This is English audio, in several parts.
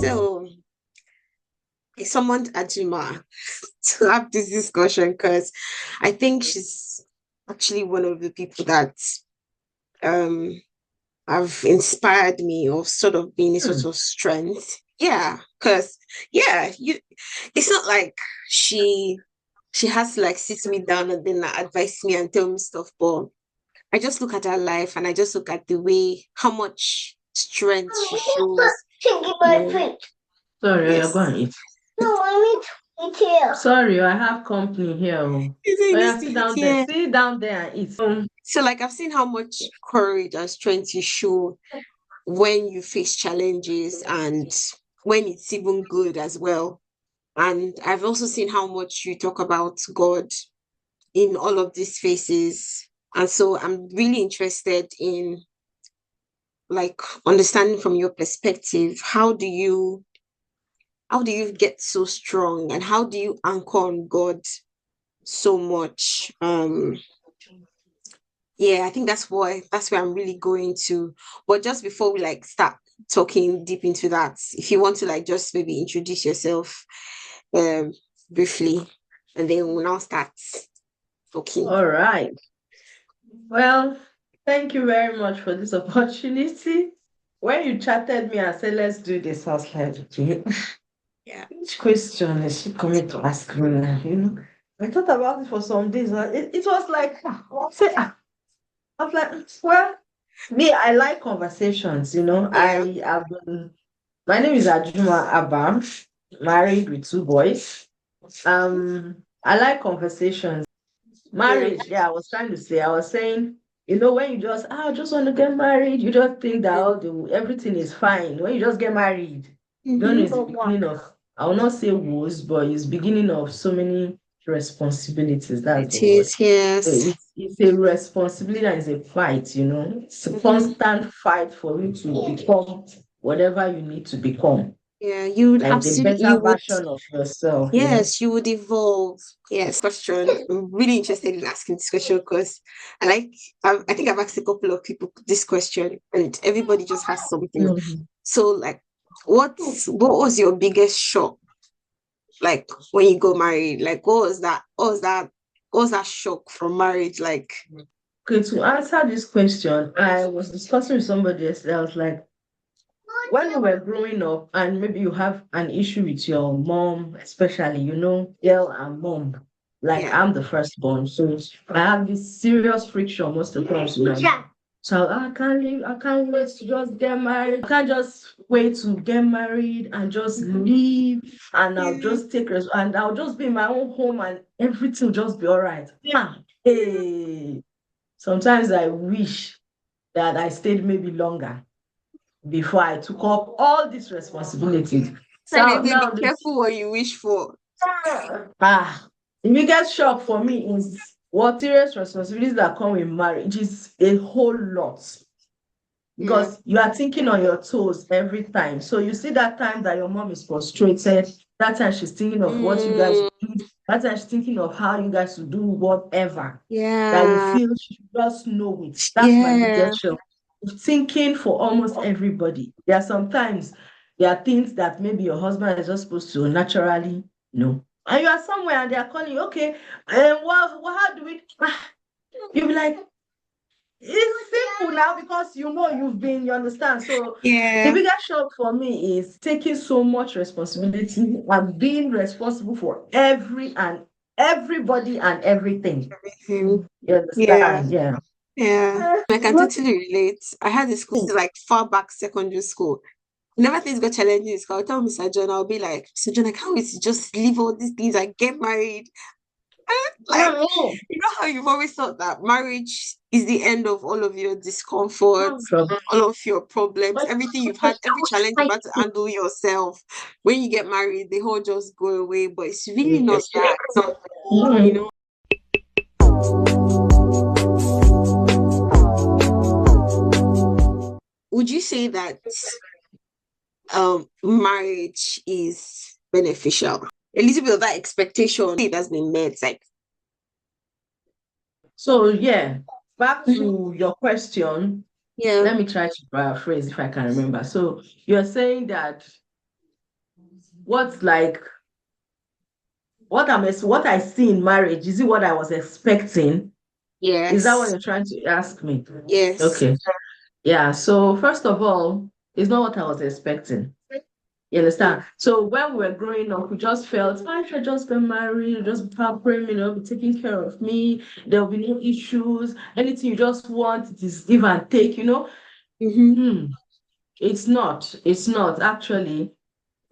So I summoned Ajuma to have this discussion because I think she's actually one of the people that um have inspired me or sort of been a sort of strength. Yeah, because you it's not like she she has to like sit me down and then like, advise me and tell me stuff, but I just look at her life and I just look at the way how much strength she shows. Sorry, you're Yes. going to eat. No, I need to eat here. Sorry, I have company here. Oh, He said he yeah, needs to sit eat down there. here. Sit down there and eat. So like I've seen how much courage and strength you show when you face challenges and when it's even good as well. And I've also seen how much you talk about God in all of these phases. And so I'm really interested in like understanding from your perspective, how do you get so strong and how do you anchor on God so much? Yeah, I think that's where I'm really going to. But just before we like start talking deep into that, if you want to like just maybe introduce yourself um briefly and then we'll now start talking. All right. Well, thank you very much for this opportunity. When you chatted me and said, let's do this, I was like, okay, Yeah. which question is she coming to ask me now? I thought about it for some days. And it was like, I was like, well, me, I like conversations. Yeah. I have been, my name is Ajuma Abah, married with two boys. I like conversations. Yeah. Marriage, yeah, I was saying, when you I just want to get married, you just think that everything is fine. When you just get married, you don't know Mm-hmm. it's the beginning of, I will not say woes, but it's beginning of so many responsibilities. That's the It word. is, So yes. it's a responsibility and it's a fight. It's a Mm-hmm. constant fight for you to become whatever you need to become, Yeah, you would like the absolutely better you would version of yourself. yes, you would evolve. Yes, question. I'm really interested in asking this question because I like I think I've asked a couple of people this question and everybody just has something. Mhm. So like what was your biggest shock like when you got married? Like what was that shock from marriage? Like Okay, to answer this question, I was discussing with somebody yesterday. I was like, when you were growing up, and maybe you have an issue with your mom, especially, girl and mom. Like yeah. I'm the firstborn, so I have this serious friction most of the time with my mom. So I can't leave, I can't wait to just get married. I can't just wait to get married and just leave and I'll Yeah. just and I'll just be in my own home and everything will just be all right. Yeah. Hey. Sometimes I wish that I stayed maybe longer before I took up all these responsibilities. So So they say now be this careful what you wish for. the biggest shock for me is what serious responsibilities that come with marriage is a whole lot Yeah. because you are thinking on your toes every time. So you see that time that your mom is frustrated, that time she's thinking of what you guys Mm, do, that time she's thinking of how you guys should do whatever that you yeah. feel she should just know it. That's my Yeah. biggest shock. Thinking for almost everybody. There are sometimes there are things that maybe your husband is just supposed to naturally know. And you are somewhere and they are calling you, okay, how do we you'll be like, it's simple now because you understand. So the Yeah. biggest shock for me is taking so much responsibility and being responsible for everybody and everything. Everything. You Yeah. understand? Yeah. Yeah. I can totally relate. I had this school, this is like far back secondary school. Whenever things got challenging, I'll tell Mr. John, I'll be like, Mr. John, I can't wait to just leave all these things and get married. Like, you know how you've always thought that marriage is the end of all of your discomforts, all of your problems, everything you've had, every challenge you've had to handle yourself. When you get married, they all just go away. But it's really not that, you know. Would you say that marriage is beneficial? A little bit of that expectation it has been met. Like So yeah, back Mhm. to your question. Yeah. Let me try to paraphrase if I can remember. So you're saying that what's like what I see in marriage, is it what I was expecting? Is that what Yes. you're trying to ask me? Yes. Okay. Yeah. So first of all, it's not what I was expecting. You understand? Mm. So when we were growing up, we just felt, I should just get married, just be pampering, be taking care of me. There'll be no issues. Anything you just want, it is give and take. Mm-hmm. Hmm. It's not. It's not actually.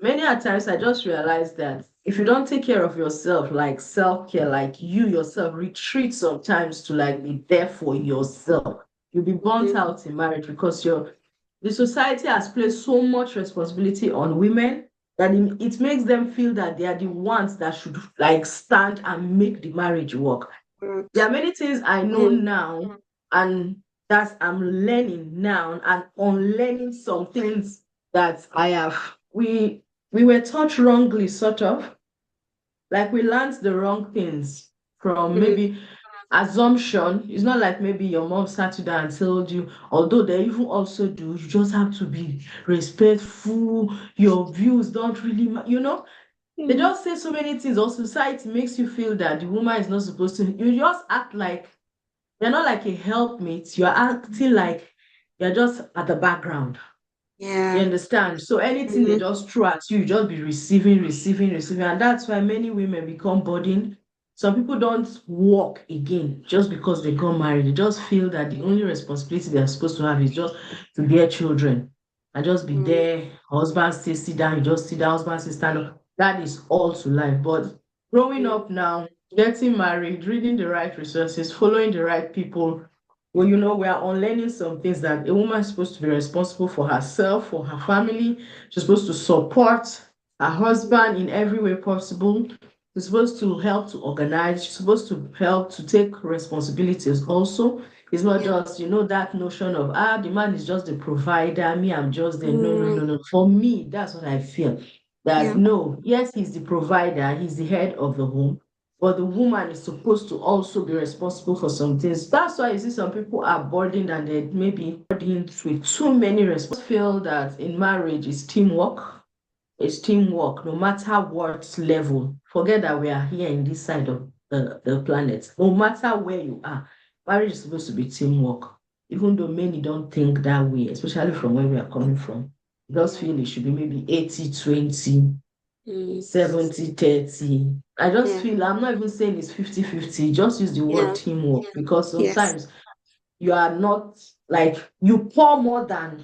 Many a times I just realized that if you don't take care of yourself, like self-care, like you yourself retreat sometimes to like be there for yourself, you'll be burnt Mm-hmm. out in marriage because the society has placed so much responsibility on women that it makes them feel that they are the ones that should like stand and make the marriage work. There are Work. many things I know Mm. now and that I'm learning now and unlearning some things that I have. We were taught wrongly, sort of. Like we learned the wrong things from Mm. maybe assumption. It's not like maybe your mom sat you down and told you, although they even also do, you just have to be respectful, your views don't really they Mm. just say so many things, or society makes you feel that the woman is not supposed to. You just act like you're not like a helpmate, you're acting like you're just at the background. You Yeah. understand? So anything they Mm-hmm. just throw at you, you just be receiving, receiving, receiving. And that's why many women become burdened. Some people don't walk again just because they got married. They just feel that the only responsibility they're supposed to have is just to bear children and just be Mm. there. Husband still sit down, you just sit down, husband still stand up. That is all to life. But growing Mm. up now, getting married, reading the right resources, following the right people, well, we are unlearning some things that a woman is supposed to be responsible for herself, for her family. She's supposed to support her husband in every way possible. She's supposed to help to organize. She's supposed to help to take responsibilities also. It's not Yeah. just, that notion of, the man is just the provider, me, I'm just there. No, no, Mm. no, no. For me, that's what I feel. That Yeah. no, yes, he's the provider, he's the head of the home, but the woman is supposed to also be responsible for some things. That's why you see some people are burdened and they maybe burdened with too many responsibilities. I feel that in marriage is teamwork. It's teamwork, no matter what level. Forget that we are here in this side of the planet. No matter where you are, marriage is supposed to be teamwork. Even though many don't think that way, especially from where we are coming from. Just Yeah. feel it should be maybe 80-20. Mm. 70-30. I just Yeah. feel I'm not even saying it's 50-50. Just use the word Yeah. teamwork because Yes. sometimes you are not like you pour more than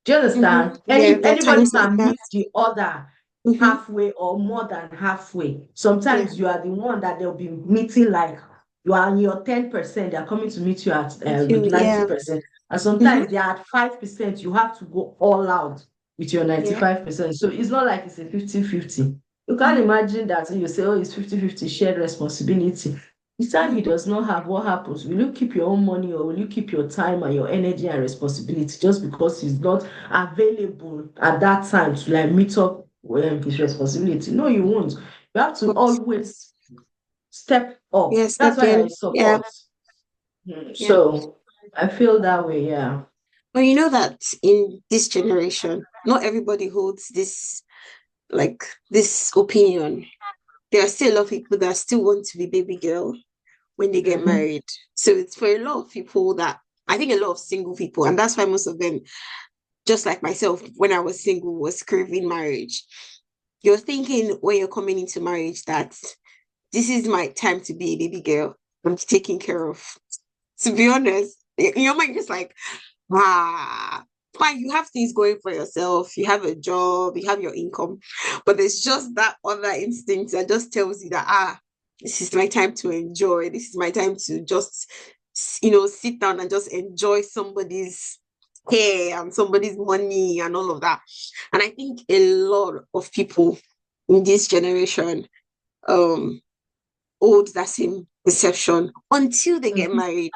do you Mm-hmm. understand? Yeah. There are Anybody times like can that. meet the other Mm-hmm. halfway or more than halfway. Yeah. Sometimes you are the one that they'll be meeting like you are in your 10%, they're coming to meet you at I feel. with Yeah. 90%. And Mm-hmm. sometimes they are at 5%, you have to go all out with your Yeah. 95%. So it's not like it's a 50-50. You can't Mm-hmm. imagine that you say, oh, it's 50-50 shared responsibility. The time he Mm-hmm. does not have, what happens? Will you keep your own money or will you keep your time and your energy and responsibility just because he's not available at that time to like meet up his responsibility? No, you won't. You have to But always step up. yeah, That's step why I in. Yeah. support. Yeah. So I feel that way, yeah. But you know that in this generation, not everybody holds this like this opinion. There are still a lot of people that still want to be baby girl when they get Mhm. married. So it's for a lot of people that I think a lot of single people, and that's why most of them, just like myself, when I was single, was craving marriage. You're thinking when you're coming into marriage that this is my time to be a baby girl. I'm taken care of. To be honest, in your mind, just like, ah, fine, you have things going for yourself, you have a job, you have your income, but there's just that other instinct that just tells you that, this is my time to enjoy, this is my time to just, sit down and just enjoy somebody's care and somebody's money and all of that. And I think a lot of people in this generation um hold that same perception until they get Mhm. married.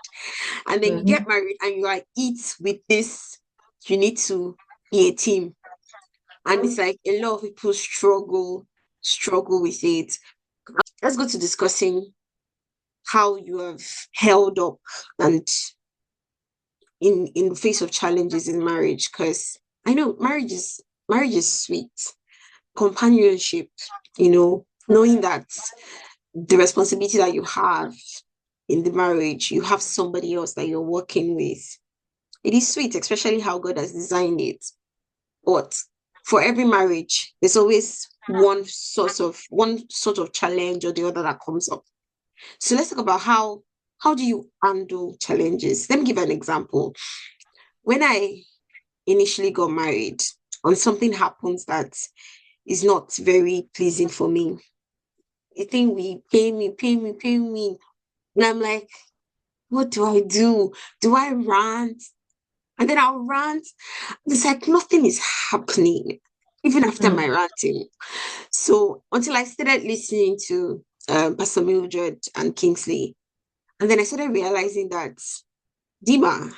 And then you get Mhm. married and you are it with this, you need to be a team. And it's like a lot of people struggle with it. Let's go to discussing how you have held up and in the face of challenges in marriage. Because I know marriage is sweet, companionship, knowing that the responsibility that you have in the marriage, you have somebody else that you're working with. It is sweet, especially how God has designed it. But for every marriage, there's always one sort of challenge or the other that comes up. So let's talk about how do you handle challenges? Let me give an example. When I initially got married, and something happens that is not very pleasing for me, I think we pay me. And I'm like, what do I do? Do I rant? And then I'll rant. It's like nothing is happening, even after Hmm. my ranting. So until I started listening to Pastor Mildred and Kingsley, and then I started realizing that Dima,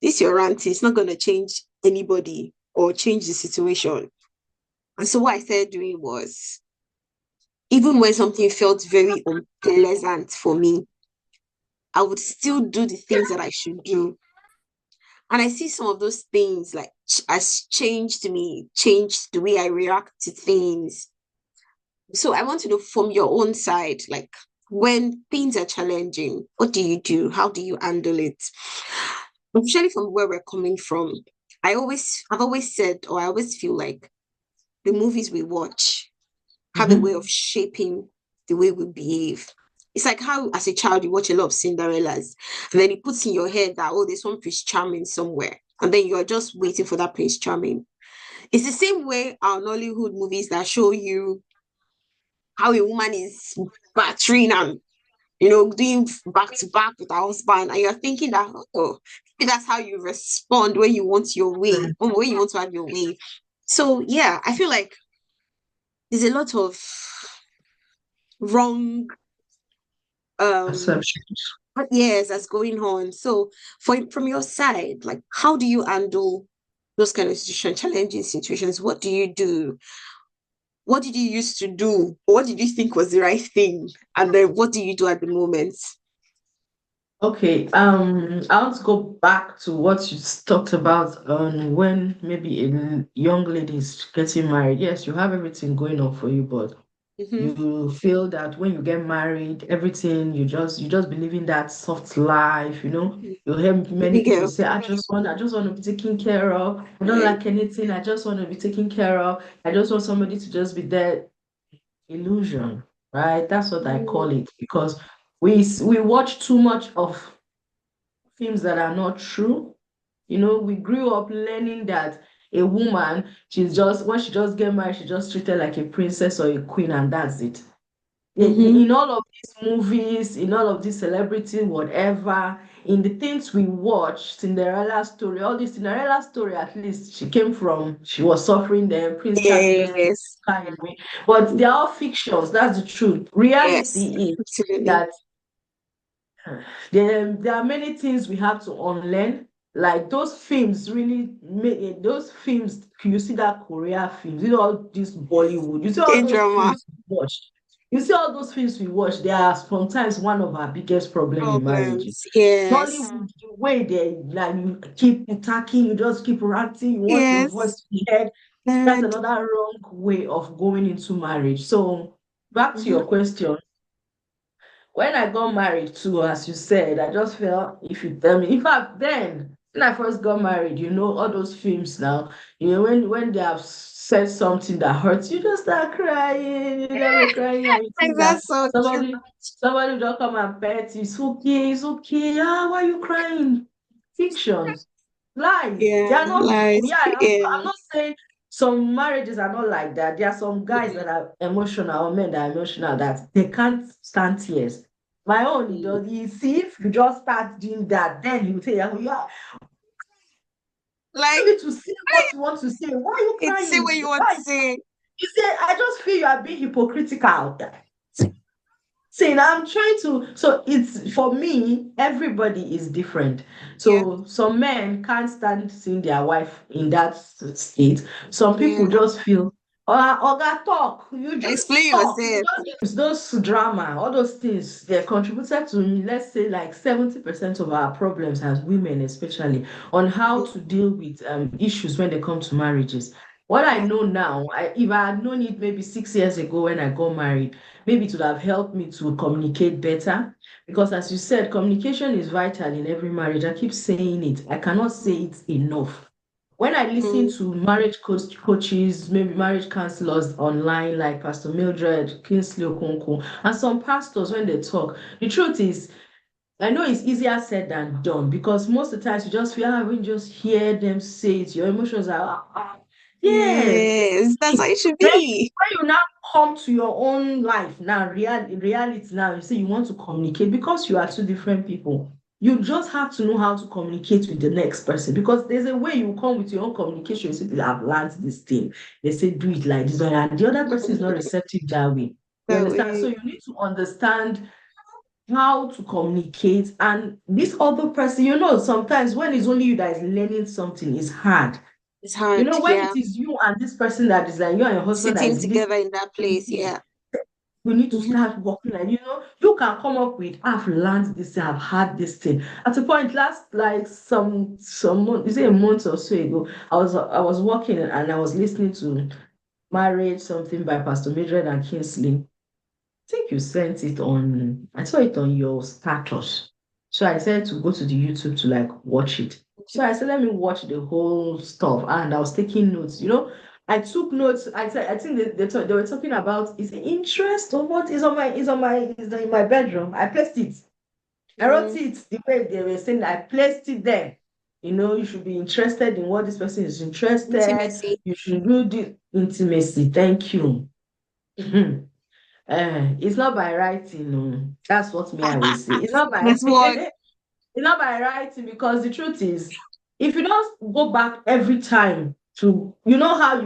this your ranting is not going to change anybody or change the situation. And so what I started doing was, even when something felt very unpleasant for me, I would still do the things that I should do. And I see some of those things like has changed me, changed the way I react to things. So I want to know from your own side, like when things are challenging, what do you do? How do you handle it? Especially from where we're coming from. I've always said, or I always feel like the movies we watch have a way Mm-hmm. of shaping the way we behave. It's like how, as a child, you watch a lot of Cinderellas, and then it puts in your head that, oh, there's one Prince Charming somewhere. And then you're just waiting for that Prince Charming. It's the same way our Nollywood movies that show you how a woman is battering and, doing back to back with her husband. And you're thinking that, oh, maybe that's how you respond when you want your way, or when you want to have your way. So, yeah, I feel like there's a lot of wrong um Perceptions. yes that's going on. So from your side, like how do you handle those kind of challenging situations? What do you do? What did you used to do? What did you think was the right thing? And then what do you do at the moment? Okay, I want to go back to what you talked about on when maybe a young lady is getting married. Yes, you have everything going on for you, but Mm-hmm. you feel that when you get married, everything you just believe in that soft life, You hear many Baby people girl. say, I just want to be taken care of. I don't Right. like anything. I just want to be taken care of. I just want somebody to just be there. Illusion, right? That's what I call Mm. it because we watch too much of films that are not true. We grew up learning that a woman, she's just when she just get married, she just treated like a princess or a queen, and that's it. Mm-hmm. In all of these movies, in all of these celebrity, whatever, in the things we watch, Cinderella story, all this Cinderella story, at least she was suffering there. Prince Charming just came Yes. kind of way. But they are all fictions. That's the truth. Yes, Reality is absolutely. that there are many things we have to unlearn. Like those films, really, those films, you see that Korea films, all this Bollywood, you see all those K-drama films we watch. You see all those films we watch, they are sometimes one of our biggest problem in marriages. problems. Yes. Nollywood, the way they like you keep attacking, you just keep ranting, you want your voice Yes. to be heard. That's Good. another wrong way of going into marriage. So back to Mm-hmm. your question, when I got married too, as you said, I just felt if you tell me, in fact, then when I first got married, all those films now, when they have said something that hurts, you just start crying, you just be crying, and you Like think that that's so cute. somebody will just come and pet you. It's okay. Ah, why are you crying? Fictions, lies. They Yeah, are not true. lies. Yeah, I'm Yeah. not saying some marriages are not like that. There are some guys that are emotional, or men that are emotional that they can't stand tears. My own, he Mm. does. You see, if you just start doing that, then he will say, "Yeah, yeah, Like, you need to say what you want to say. Why are you it's say what crying? you want to Why?" say. You say, "I just feel you are being hypocritical." See, now I'm trying to. So it's for me, everybody is different. Yeah, So some men can't stand seeing their wife in that state. Some yeah. people just feel. Oga talk, you just Explain talk, you yourself. just use those drama, all those things, they contributed to, let's say, like 70% of our problems as women, especially on how Mm, to deal with issues when they come to marriages. What I yeah. know now, if I had known it maybe 6 years ago when I got married, maybe it would have helped me to communicate better. Because as you said, communication is vital in every marriage. I keep saying it. I cannot say it enough. When I listen Mm, to marriage coaches, maybe marriage counselors online, like Pastor Mildred, Kingsley Okonkwo, and some pastors, when they talk, the truth is, I know it's easier said than done because most of the times you just feel, when you just hear them say it, your emotions are, yes. yes, that's how it should When, be. when you now come to your own life now, reality now, you say you want to communicate because you are two different people. You just have to know how to communicate with the next person because there's a way you come with your own communication. You say, I've learned this thing. They say, do it like this, and the other person is not receptive that way. You That understand? So way. you need to understand how to communicate. And this other person, sometimes when it's only you that is learning something, it's hard. It's hard. When Yeah. it is you and this person that is like you and your husband that Sitting is together listening in that to place. you, Yeah. we need to Hmm. start working. And you can come up with, I've learned this thing, I've had this thing. At a point, last like some month, is it a month or so ago, I was working and I was listening to Marriage Something by Pastor Mildred and Kingsley. Think you sent it on, I saw it on your status. So I said to go to the YouTube to like watch it. So I said, let me watch the whole stuff. And I was taking notes, I took notes. I think they were talking about is it interest or what is in my bedroom. I placed it. I wrote Mm, it the way they were saying. I placed it there. You should be interested in what this person is interested. intimacy. You should do the intimacy. Thank you. It's not by writing, no. That's what me I will say. It's not by That's what. it's not by writing because the truth is, if you don't go back every time to, how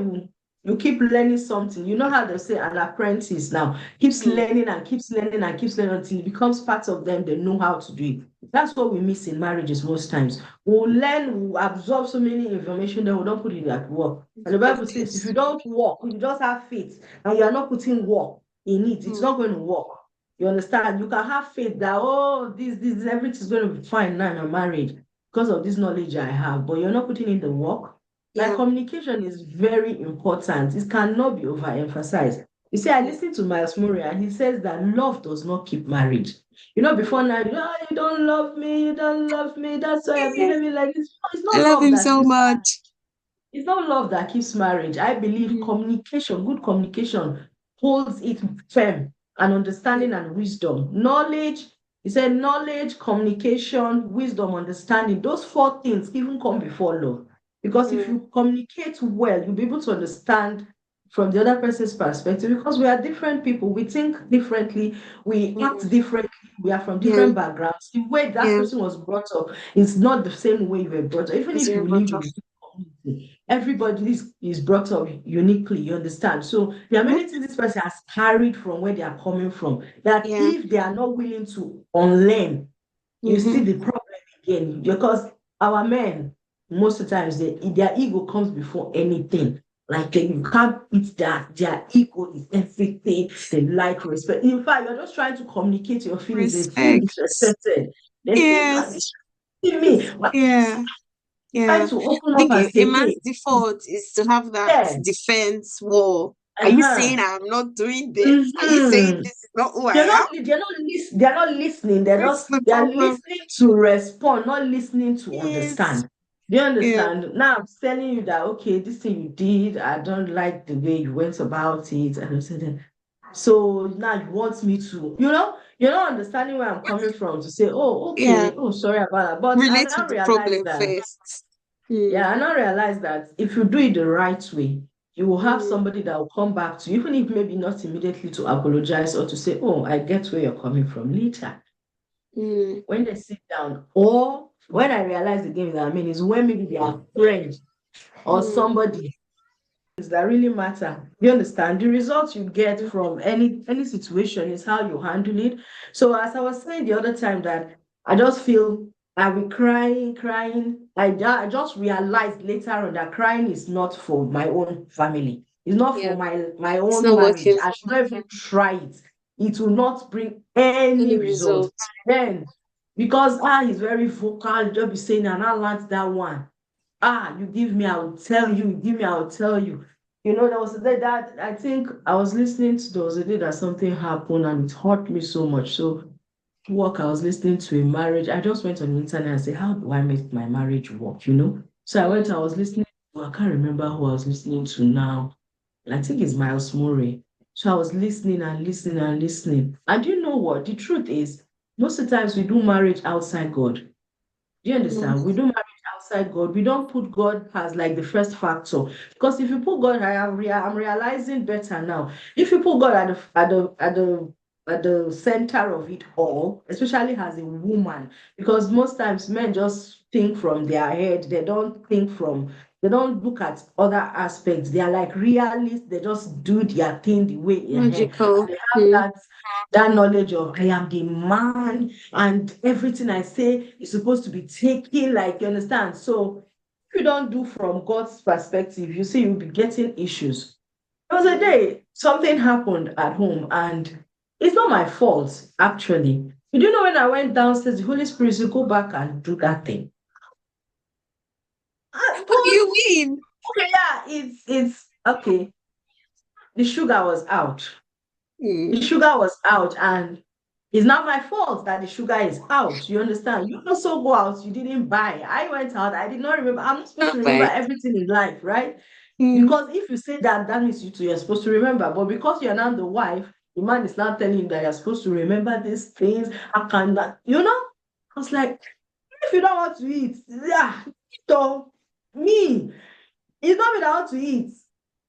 you keep learning something, how they say an apprentice now keeps Mm, learning and keeps learning and keeps learning until it becomes part of them. They know how to do it. That's what we miss in marriages most times. We'll learn, we'll absorb so many information, then we don't put it at work. And the Bible says, if you practice. don't work, you just have faith, and you are not putting work in it, it's Mm, not going to work. You understand? You can have faith that, oh, this, everything's going to be fine now in a marriage because of this knowledge I have, but you're not putting in the work. Like yeah. communication is very important. It cannot be overemphasized. You see, I Mm, listened to Miles Murray and he says that love does not keep marriage. mm. Before now, you don't love me, you don't love me. That's why I'm Yeah. behaving like this. It's I not love love him that so keeps much. it's not love that keeps marriage. I believe Mm, communication, good communication, holds it firm, and mm, understanding and wisdom. Knowledge, he said, knowledge, communication, wisdom, understanding. Those four things even come before love. Because if mm, you communicate well, you'll be able to understand from the other person's perspective because we are different people. We think differently, we act mm. differently, we are from Yeah. different backgrounds. The way that Yeah. person was brought up is not the same way you were brought up. Even As if you're you brought live in up. the same community, everybody is brought up uniquely, you understand? So there are Mhm. many things this person has carried from where they are coming from that Yeah. if they are not willing to unlearn, you see Mm-hmm. the problem again. Because our men, most of the times, their ego comes before anything. Like you can't beat that. Their ego is everything. They like respect. In fact, you're just trying to communicate your feelings. They feel Respect. disrespected. They say, you are Yes. disrespecting me. But Yeah. try Yeah. to open I up think and a say, man's hey, default is to have that yeah, defense wall. Are you saying uh-huh. I'm not doing this? Are you saying Mm-hmm. this is not who I They're am? not they're not listening. That's the They're problem. listening to respond, not listening to Yes. understand. Do you Yeah. understand? Now I'm telling you that okay, this thing you did, I don't like the way you went about it. And I said, so now you want me to, you're not understanding where I'm coming from to say, oh, Yeah. okay, oh, sorry about that. But I Relate now with the realize problem that first. Mm, yeah, I now realize that if you do it the right way, you will have mm, somebody that will come back to you, even if maybe not immediately to apologize or to say, oh, I get where you're coming from later. mm, When they sit down, or when I realize again that I mean is when maybe they are friends or mm, somebody that really matter. You understand? The results you get mm, from any situation is how you handle it. So as I was saying the other time that I just feel I will crying, crying. I just realized later on that crying is not for my own family. It's not for Yeah. my It's own not marriage. working. I should not even try it. It will not bring any Any result. result. Then, because he's very vocal, he'll just be saying, and I learned that one. You give me, I will tell you. You give me, I will tell you. There was a day that I think I was listening to, there was a day that something happened and it hurt me so much. So, work, I was listening to a marriage. I just went on the internet and said, how do I make my marriage work? So Mm. I was listening, I can't remember who I was listening to now. I think it's Miles Murray. So I was listening and listening and listening. And you know what? The truth is, most of the times we do marriage outside God. Do you Mm. understand? We do marriage outside God. We don't put God as like the first factor. Because if you put God, I'm realizing better now. If you put God at the center of it all, especially as a woman, because most times men just think from their head. They don't look at other aspects. They are like realists. They just do their thing the way Logical. they have Mm. that knowledge of I am the man and everything I say is supposed to be taken, like, you understand? So if you don't do from God's perspective, you see you'll be getting issues. There was a Mm. day something happened at home, and it's not my fault, actually. You do know when I went downstairs, the Holy Spirit said, go back and do that thing. What do But you mean? okay, yeah, it's okay. The sugar was out. The Mm. sugar was out, and it's not my fault that the sugar is out. You understand? You also go out, you didn't buy. I went out, I did not remember. I'm not supposed to remember Right. everything in life, right? Mm. Because if you say that, that means you too, you're supposed to remember. But because you're not the wife, the man is not telling you that you're supposed to remember these things. I cannot, I was like, if you don't want to eat, yeah, so me. It's not without to eat.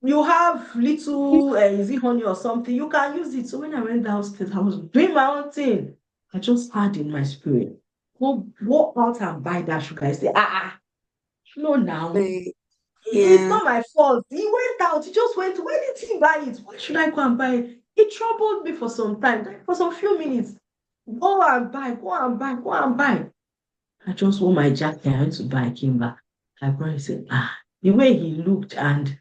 You have little, is it honey or something? You can use it. So when I went downstairs, I was doing my own thing. I just had in my spirit, go out and buy that sugar. I say, no, now. Like, It's yeah. not my fault. He went out. He just went. Why did he buy it? Why should I go and buy it? It troubled me for some time, like for some few minutes. Go and buy, go and buy, go and buy. I just wore my jacket. I went to buy. I came back. I probably said, the way he looked, and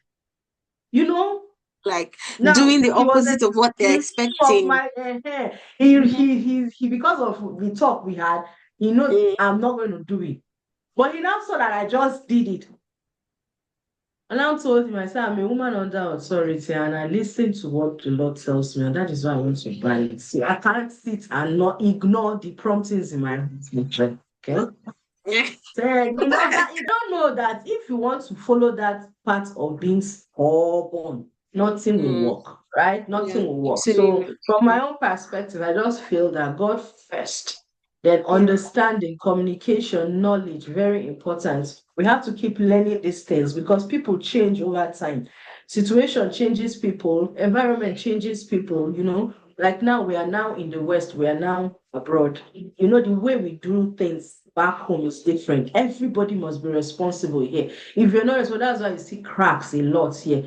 you know, Like now doing the he was opposite of what they're esteeming of expecting. my hair. He because of the talk we had, he knows Mm. I'm not going to do it. But he now saw that I just did it. And I told him, I said, I'm a woman under authority and I listen to what the Lord tells me, and that is why I want to buy it. So I can't sit and not ignore the promptings in my heart. Okay. So, that you don't know that if you want to follow that path of being stubborn, nothing will Mm. work, right? Yeah, Nothing will work. So, absolutely. from my own perspective, I just feel that God first, then Yeah. understanding, communication, knowledge, very important. We have to keep learning these things because people change over time. Situation changes people, environment changes people. Like now, we are now in the West, we are now abroad. The way we do things back home is different. Everybody must be responsible here. If you're not responsible, that's why you see cracks a lot here.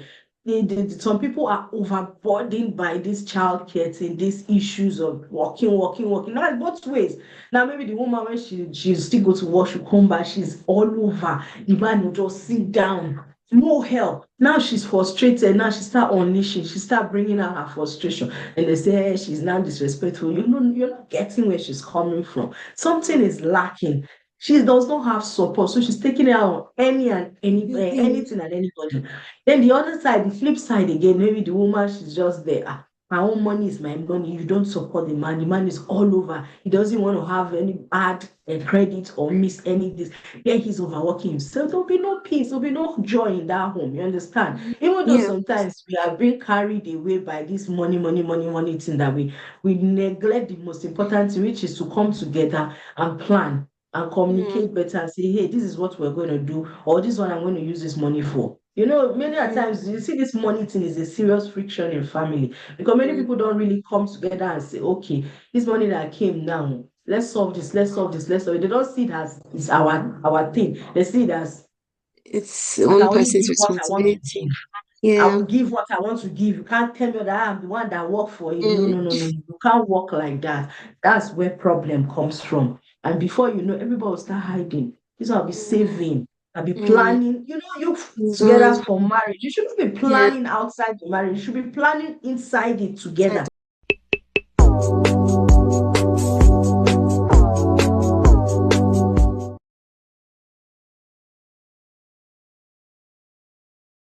Some people are overburdened by this childcare thing, these issues of working, working, working. Now, both ways. Now, maybe the woman, when she still go to work, she come back, she's all over. The man will just sit down, no help. Now she's frustrated. Now she start unleashing. She start bringing out her frustration, and they say, hey, she's now disrespectful. You're not getting where she's coming from. Something is lacking. She does not have support, so she's taking it out on Mhm. anything and anybody. Then the other side, the flip side again, maybe the woman, she's just there. My own money is my money. You don't support the man. The man is all over. He doesn't want to have any bad credit or miss any this. Yeah, he's overworking himself. There'll be no peace. There'll be no joy in that home. You understand? Even though Yeah. sometimes we are being carried away by this money, money, money, money thing that we neglect the most important thing, which is to come together and plan and Mm. communicate better and say, hey, this is what we're going to do, or this one I'm going to use this money for. Many a Mm. times you see this money thing is a serious friction in family because many Mm. people don't really come together and say, okay, this money that came now, let's solve this, let's solve this, let's solve it. They don't see it as it's our thing. They see it as It's I can one only person's give what I want to responsibility. give. I Yeah. will give what I want to give. You can't tell me that I'm the one that work for you. No, Mm. no, no, no. You can't work like that. That's where problem comes from. And before you know, everybody will start hiding. This will be Mm. saving. and be Mm. planning. You together So for marriage. You shouldn't be yeah, planning outside the marriage. You should be planning inside it I together.